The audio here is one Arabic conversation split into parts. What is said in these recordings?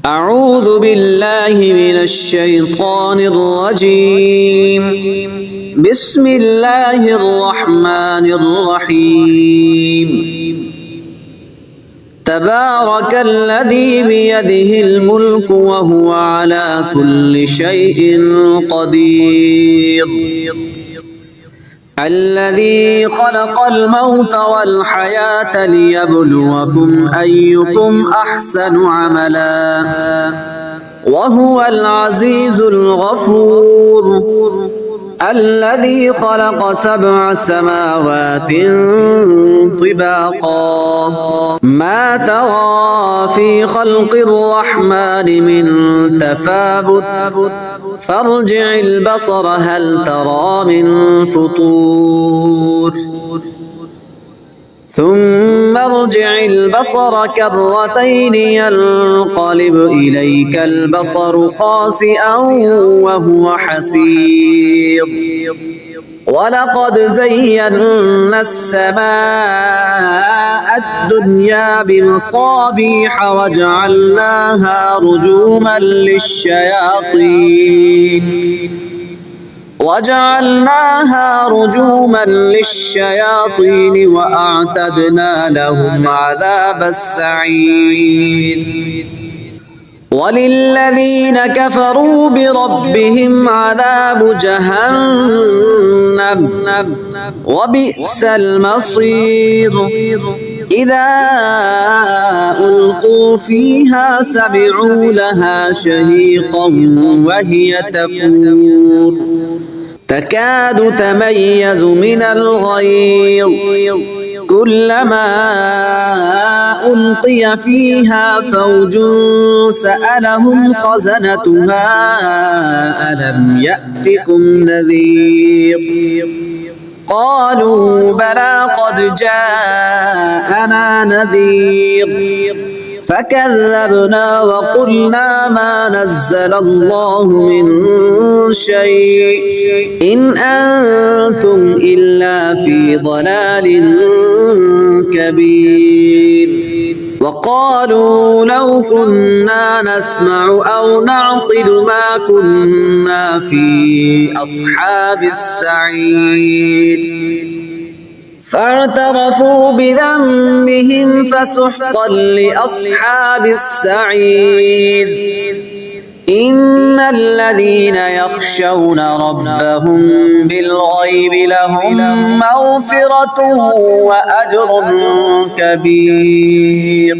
أعوذ بالله من الشيطان الرجيم. بسم الله الرحمن الرحيم. تبارك الذي بيده الملك وهو على كل شيء قدير. الذي خلق الموت والحياة ليبلوكم أيكم أحسن عملا وهو العزيز الغفور. الذي خلق 7 سماوات طباقا ما ترى في خلق الرحمن من تفاوت فارجع البصر هل ترى من فطور ثم ارجع البصر كرتين ينقلب إليك البصر خاسئا وهو حسير. ولقد زينا السماء الدنيا بمصابيح وجعلناها رجوما للشياطين وأعتدنا لهم عذاب السعير. وللذين كفروا بربهم عذاب جهنم وبئس المصير. إذا ألقوا فيها سمعوا لها شهيقا وهي تفور تكاد تميز من الغيظ كلما ألقي فيها فوج سألهم خزنتها ألم يأتكم نذير قالوا بلى قد جاءنا نذير فكذبنا وقلنا ما نزل الله من شيء إن أنتم إلا في ضلال كبير. وقالوا لو كنا نسمع أو نعقل ما كنا في أصحاب السعير. فاعترفوا بذنبهم فسحقا لأصحاب السعير. إن الذين يخشون ربهم بالغيب لهم مغفرة وأجر كبير.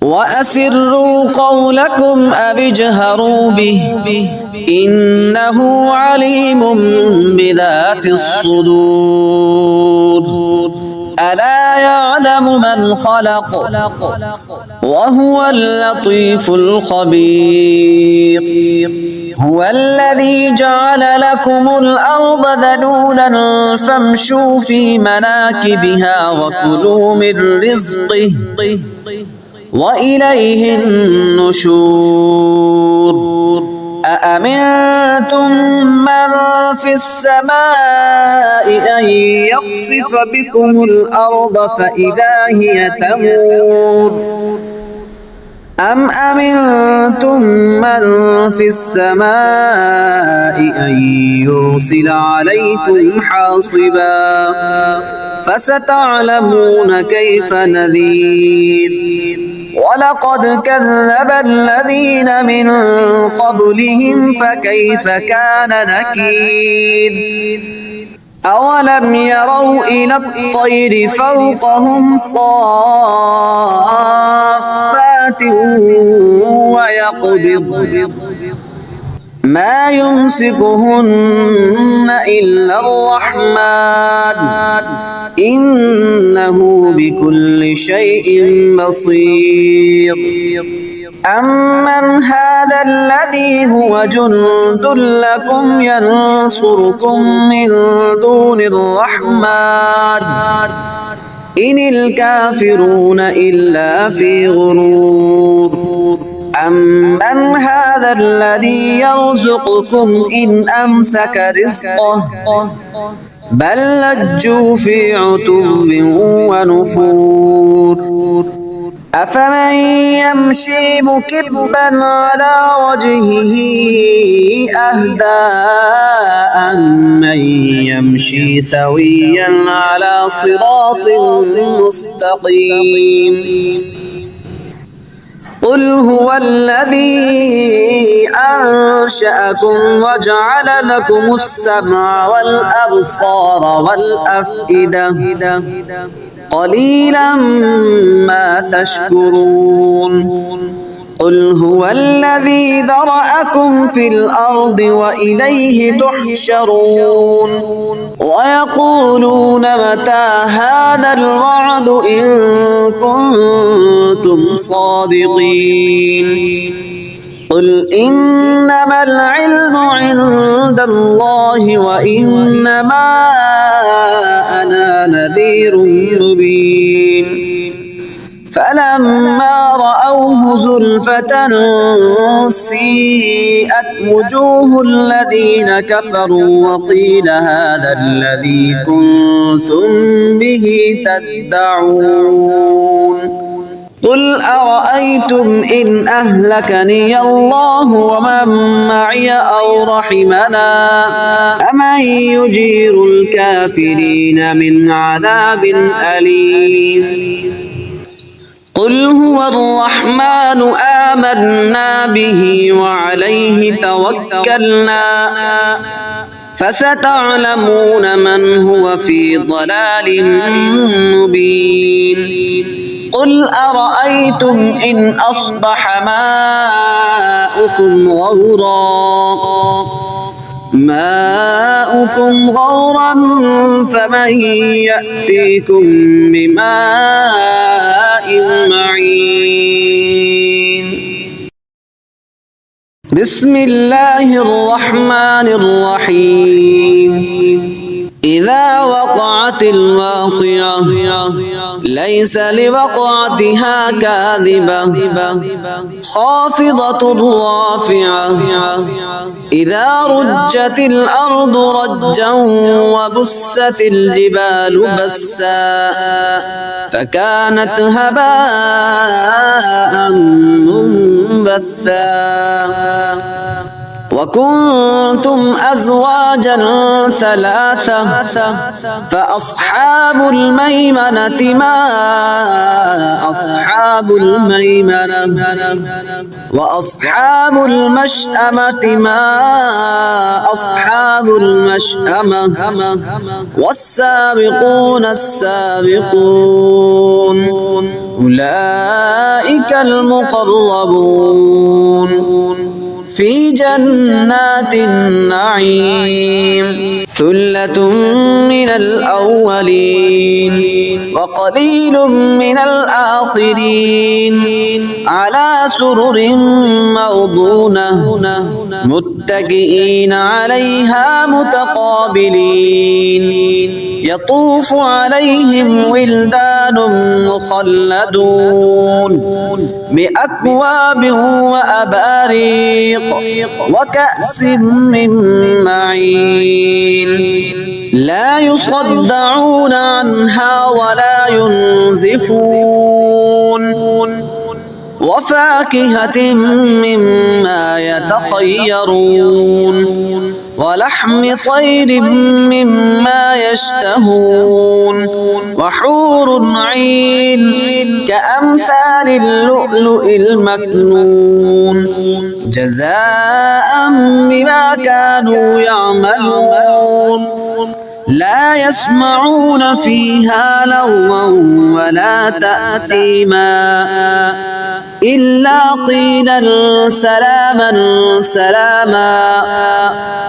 وأسروا قولكم أو اجهروا به إنه عليم بذات الصدور. ألا يعلم من خلق وهو اللطيف الخبير. هو الذي جعل لكم الأرض ذلولا فامشوا في مناكبها وكلوا من رزقه وإليه النشور. أأمنتم من في السماء أن يخسف بكم الأرض فإذا هي تمور أم أمنتم من في السماء أن يرسل عليكم حاصبا فستعلمون كيف نذير. ولقد كذب الذين من قبلهم فكيف كان نكير. أولم يروا إلى الطير فوقهم صافات ويقبض ما يمسكهن إلا الرحمن إنه بكل شيء بصير. أمن هذا الذي هو جند لكم ينصركم من دون الرحمن إن الكافرون إلا في غرور. أمن هذا الذي يرزقكم إن أمسك رزقه بل لجوا في عتو ونفور. أفمن يمشي مكبا على وجهه أهدى أمن يمشي سويا على صراط مستقيم قل هو الذي أنشأكم وجعل لكم السمع والأبصار والأفئدة قليلا ما تشكرون قل هو الذي ذرأكم في الأرض وإليه تحشرون ويقولون متى هذا الوعد إن كنتم صادقين قل إنما العلم عند الله وإنما أنا نذير مبين فلما رأوه زلفة سيئت وجوه الذين كفروا وقيل هذا الذي كنتم به تدعون قل أرأيتم إن أهلكني الله ومن معي أو رحمنا أمن يجير الكافرين من عذاب أليم قل هو الرحمن آمنا به وعليه توكلنا فستعلمون من هو في ضلال مبين قل أرأيتم إن أصبح ماؤكم غورا فمن يأتيكم بماء معين بسم الله الرحمن الرحيم إذا وقعت الواقعة ليس لوقعتها كاذبة خافضة رافعة إذا رجت الأرض رجا وبست الجبال بسا فكانت هباء منبثا وكنتم أزواجا ثلاثة فأصحاب الميمنة ما أصحاب الميمنة وأصحاب المشأمة ما أصحاب المشأمة والسابقون السابقون أولئك المقربون في جنات النعيم ثلة من الأولين وقليل من الآخرين على سرر موضونة متكئين عليها متقابلين يطوف عليهم ولدان مخلدون بأكواب وأباريق وكأس من معين لا يصدعون عنها ولا ينزفون وفاكهة مما يتخيرون ولحم طير مما يشتهون وحور عين كأمثال اللؤلؤ المكنون جزاء بما كانوا يعملون لا يسمعون فيها لغوا ولا تأثيما إلا قيلا سلاما سلاما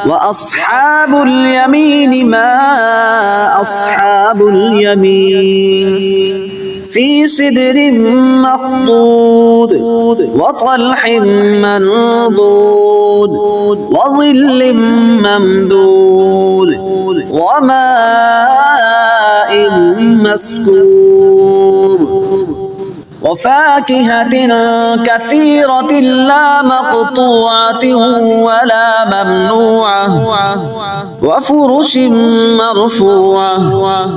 وأصحاب اليمين ما أصحاب اليمين في سدر مخضود وطلح منضود وظل ممدود وماء مسكوب وفاكهة كثيرة لا مقطوعة ولا ممنوعة وفرش مرفوعة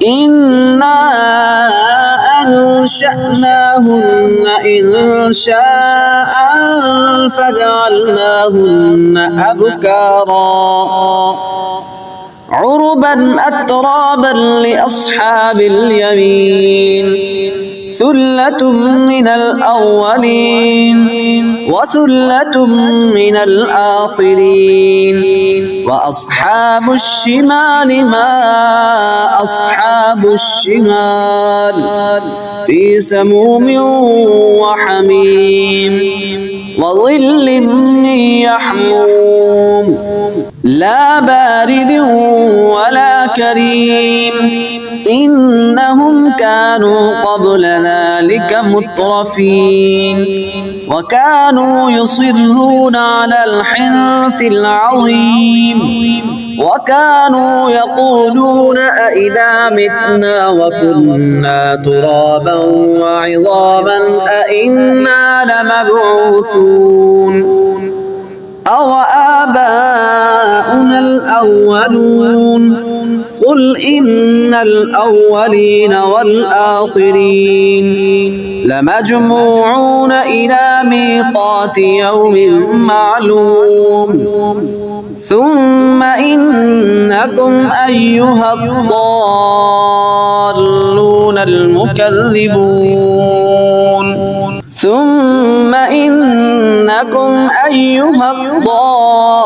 إنا أنشأناهن إنشاء فجعلناهن أبكارا عربا أترابا لأصحاب اليمين ثلة من الأولين وثلة من الآخرين وأصحاب الشمال ما أصحاب الشمال في سموم وحميم وظل من يحموم لا بارد ولا كريم إنهم كانوا قبل ذلك مترفين وكانوا يصرون على الحنث العظيم وكانوا يقولون أإذا متنا وكنا ترابا وعظاما أإنا لمبعوثون أوآباؤنا الأولون قل إن الأولين والآخرين لمجموعون إلى ميقات يوم معلوم ثم إنكم أيها الضالون المكذبون ثم إنكم أيها الضالون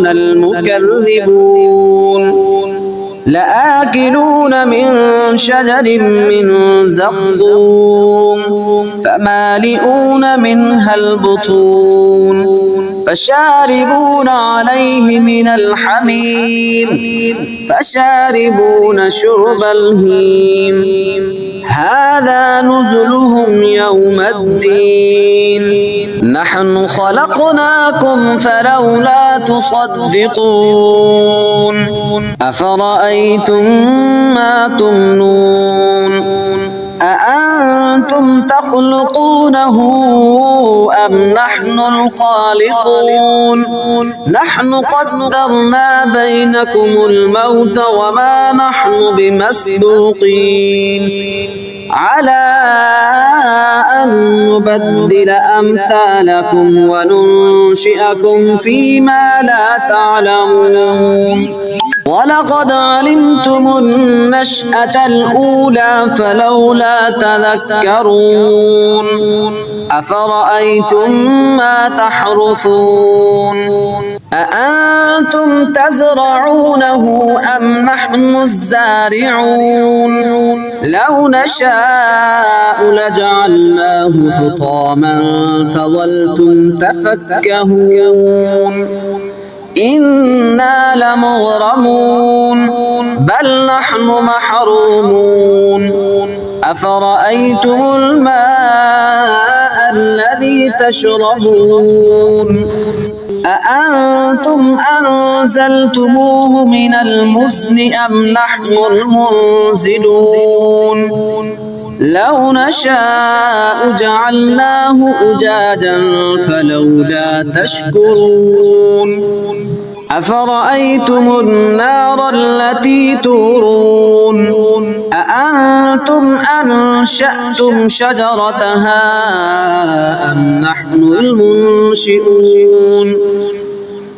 المكذبون لآكلون من شجر من زقوم فمالئون منها البطون فشاربون عليه من الحميم فشاربون شرب الهيم هذا نزلهم يوم الدين نحن خلقناكم فلولا تصدقون أفرأيتم ما تمنون أأنتم تخلقونه أم نحن الخالقون نحن قدرنا بينكم الموت وما نحن بمسبوقين على أن نبدل أمثالكم وننشئكم فيما لا تعلمون ولقد علمتم النشأة الأولى فلولا تذكرون أفرأيتم ما تحرثون أأنتم تزرعونه أم نحن الزارعون لو نشاء لجعلناه حطاما فظلتم تفكهون إنا لمغرمون بل نحن محرومون أفرأيتم الماء الذي تشربون أأنتم أنزلتموه من المزن أم نحن المنزلون لو نشاء جعلناه أجاجا فلولا تشكرون أفرأيتم النار التي تورون أأنتم أنشأتم شجرتها أم نحن المنشئون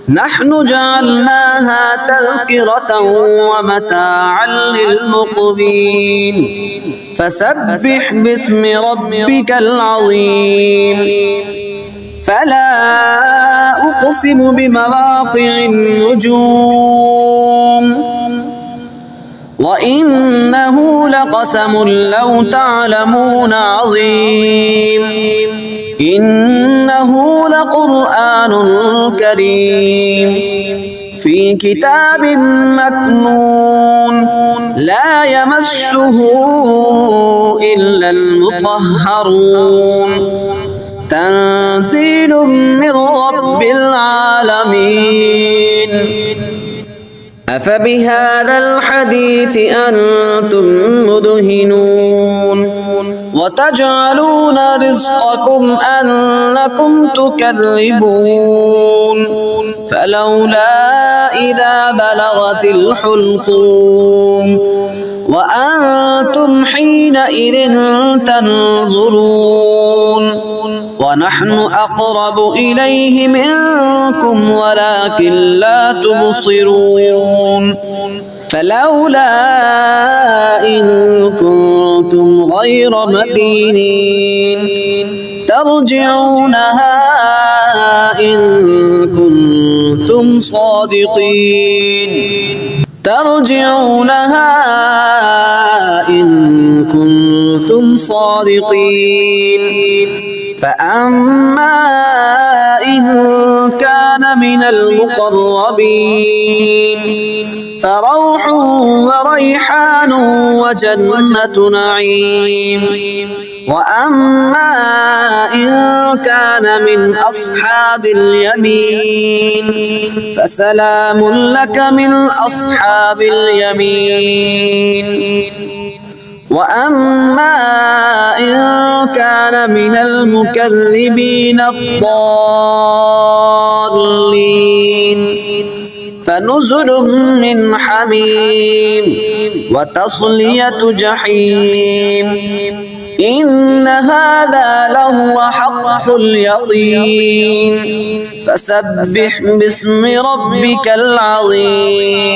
نحن جعلناها تذكرة ومتاعا للمقوين فسبح باسم ربك العظيم فلا أقسم بمواقع النجوم وإنه لقسم لو تعلمون عظيم إنه لقرآن كريم في كتاب مكنون لا يمسه إلا المطهرون تنزيل من رب العالمين أفبهذا الحديث أنتم مدهنون وتجعلون رزقكم أنكم تكذبون فلولا إذا بلغت الحلقوم وأنتم حينئذ تنظرون ونحن أقرب إليه منكم ولكن لا تبصرون فلولا إن كنتم غير مدينين ترجعونها إن كنتم صادقين ترجعونها إن كنتم صادقين فأما إن كان من المقربين فروح وريحان وجنة نعيم وأما إن كان من أصحاب اليمين فسلام لك من أصحاب اليمين وأما إن كان من المكذبين الضالين فنزل من حميم وتصلية جحيم إن هذا لهو حق اليقين فسبح باسم ربك العظيم